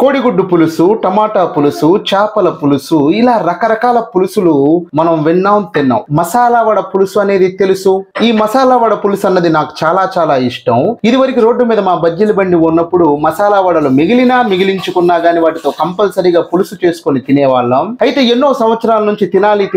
కోడిగుడ్డు పులుసు, టమాటా పులుసు, చేపల పులుసు, ఇలా రకరకాల పులుసులు మనం విన్నాం, తిన్నాం. మసాలా వడ పులుసు అనేది తెలుసు. ఈ మసాలా వడ పులుసు అన్నది నాకు చాలా చాలా ఇష్టం. ఇదివరకు రోడ్డు మీద మా బజ్జీల బండి ఉన్నప్పుడు మసాలా వడలు మిగిలించుకున్నా గానీ వాటితో కంపల్సరీగా పులుసు చేసుకొని తినేవాళ్ళం. అయితే ఎన్నో సంవత్సరాల నుంచి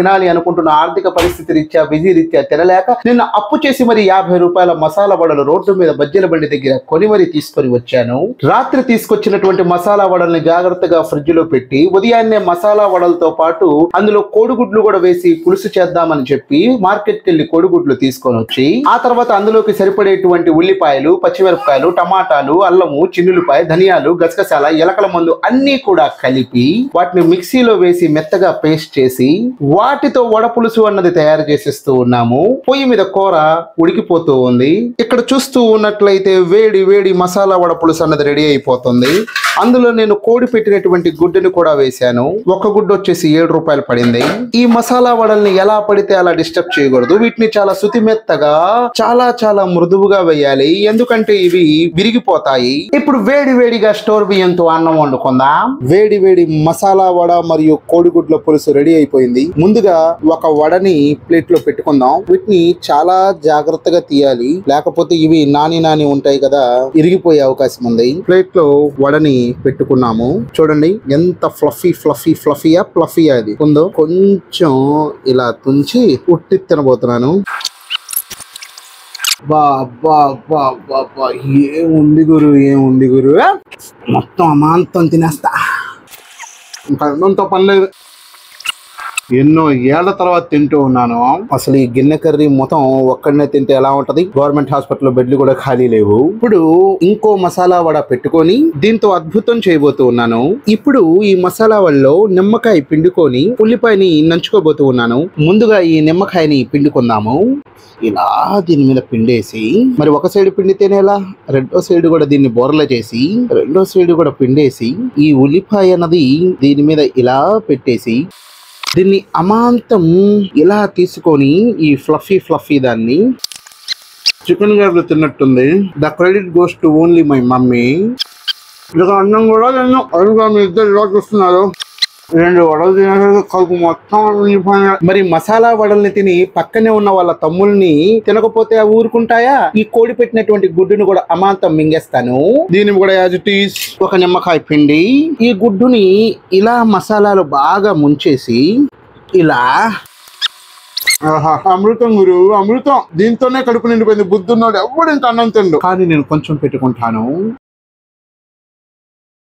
తినాలి అనుకుంటున్న ఆర్థిక పరిస్థితి రీత్యా, బిజీ రీత్యా తినలేక నిన్న అప్పు చేసి మరి 50 రూపాయల మసాలా వడలు రోడ్డు మీద బజ్జీల బండి దగ్గర కొని మరి తీసుకొని వచ్చాను. రాత్రి తీసుకొచ్చినటువంటి మసాలా వడల్ని జాగ్రత్తగా ఫ్రిడ్జ్ లో పెట్టి ఉదయాన్నే మసాలా వడలతో పాటు అందులో కోడిగుడ్లు కూడా వేసి పులుసు చేద్దామని చెప్పి మార్కెట్ కి వెళ్లి కోడిగుడ్లు తీసుకొని వచ్చి ఆ తర్వాత అందులోకి సరిపడేటువంటి ఉల్లిపాయలు, పచ్చిమిరపకాయలు, టమాటాలు, అల్లము, చిన్నులపాయ, ధనియాలు, గసగసాల, ఎలకల మందు అన్ని కూడా కలిపి వాటిని మిక్సీలో వేసి మెత్తగా పేస్ట్ చేసి వాటితో వడ పులుసు అన్నది తయారు చేసేస్తూ ఉన్నాము. పొయ్యి మీద కూర ఉడికిపోతూ ఉంది. ఇక్కడ చూస్తూ ఉన్నట్లయితే వేడి వేడి మసాలా వడ పులుసు అన్నది రెడీ అయిపోతుంది. అందులో నేను కోడి పెట్టినటువంటి గుడ్డుని కూడా వేశాను. ఒక గుడ్డు వచ్చేసి 7 రూపాయలు పడింది. ఈ మసాలా వడల్ని ఎలా పడితే అలా డిస్టర్బ్ చేయకూడదు. వీటిని చాలా శుతిమెత్తగా, చాలా చాలా మృదువుగా వేయాలి, ఎందుకంటే ఇవి విరిగిపోతాయి. ఇప్పుడు వేడి వేడిగా స్టోర్ బియ్యంతో అన్నం వండుకుందాం. వేడి వేడి మసాలా వడ మరియు కోడిగుడ్ల పులుసు రెడీ అయిపోయింది. ముందుగా ఒక వడని ప్లేట్ లో పెట్టుకుందాం. వీటిని చాలా జాగ్రత్తగా తీయాలి, లేకపోతే ఇవి నాని ఉంటాయి కదా, ఇరిగిపోయే అవకాశం ఉంది. ప్లేట్ లో వడని పెట్టుకున్నాము. చూడండి ఎంత ఫ్లఫీయా అది ఉందో. కొంచెం ఇలా తుంచి ఉట్టి తినబోతున్నాను. ఏముంది గురు, మొత్తం అమాంతం తినేస్తా. అన్నంతో పని లేదు. ఎన్నో ఏళ్ల తర్వాత తింటూ ఉన్నాను. అసలు ఈ గిన్నె కర్రీ మొత్తం ఒక్కడనే తింటే ఎలా ఉంటది? గవర్నమెంట్ హాస్పిటల్లో బెడ్లు కూడా ఖాళీ లేవు. ఇప్పుడు ఇంకో మసాలా వడ పెట్టుకొని దీంతో అద్భుతం చేయబోతూ ఉన్నాను. ఇప్పుడు ఈ మసాలా వడలో నిమ్మకాయ పిండుకొని ఉల్లిపాయని నంచుకోబోతూ ఉన్నాను. ముందుగా ఈ నిమ్మకాయని పిండుకుందాము. ఇలా దీని మీద పిండేసి, మరి ఒక సైడ్ పిండితేనే ఎలా, రెండో సైడ్ కూడా దీన్ని బోర్ల చేసి, రెండో సైడ్ కూడా పిండేసి, ఈ ఉల్లిపాయ అన్నది దీని మీద ఇలా పెట్టేసి దీన్ని అమాంతం ఇలా తీసుకొని ఈ ఫ్లఫీ దాన్ని చికెన్ గారు తిన్నట్టుంది. The credit goes to only my mummy. ఇక అన్నం కూడా నేను అడుగుగా మీ ఇద్దరు ఇలా చూస్తున్నారు. 2 వడలు తినేసరికి కలుపు మొత్తం. మరి మసాలా వడల్ని తిని పక్కనే ఉన్న వాళ్ళ తమ్ముల్ని తినకపోతే ఊరుకుంటాయా? ఈ కోడి పెట్టినటువంటి గుడ్డును కూడా అమాంతం మింగేస్తాను. దీన్ని కూడా యాజ్ ఇట్ ఈస్ ఒక నిమ్మకాయ పిండి ఈ గుడ్డుని ఇలా మసాలాలు బాగా ముంచేసి ఇలా, అమృతం గురు, అమృతం. దీంతోనే కడుపు నిండిపోయింది. బుద్ధున్నాడు ఎవడు ఇంకా అన్నం తిండు. కానీ నేను కొంచెం పెట్టుకుంటాను.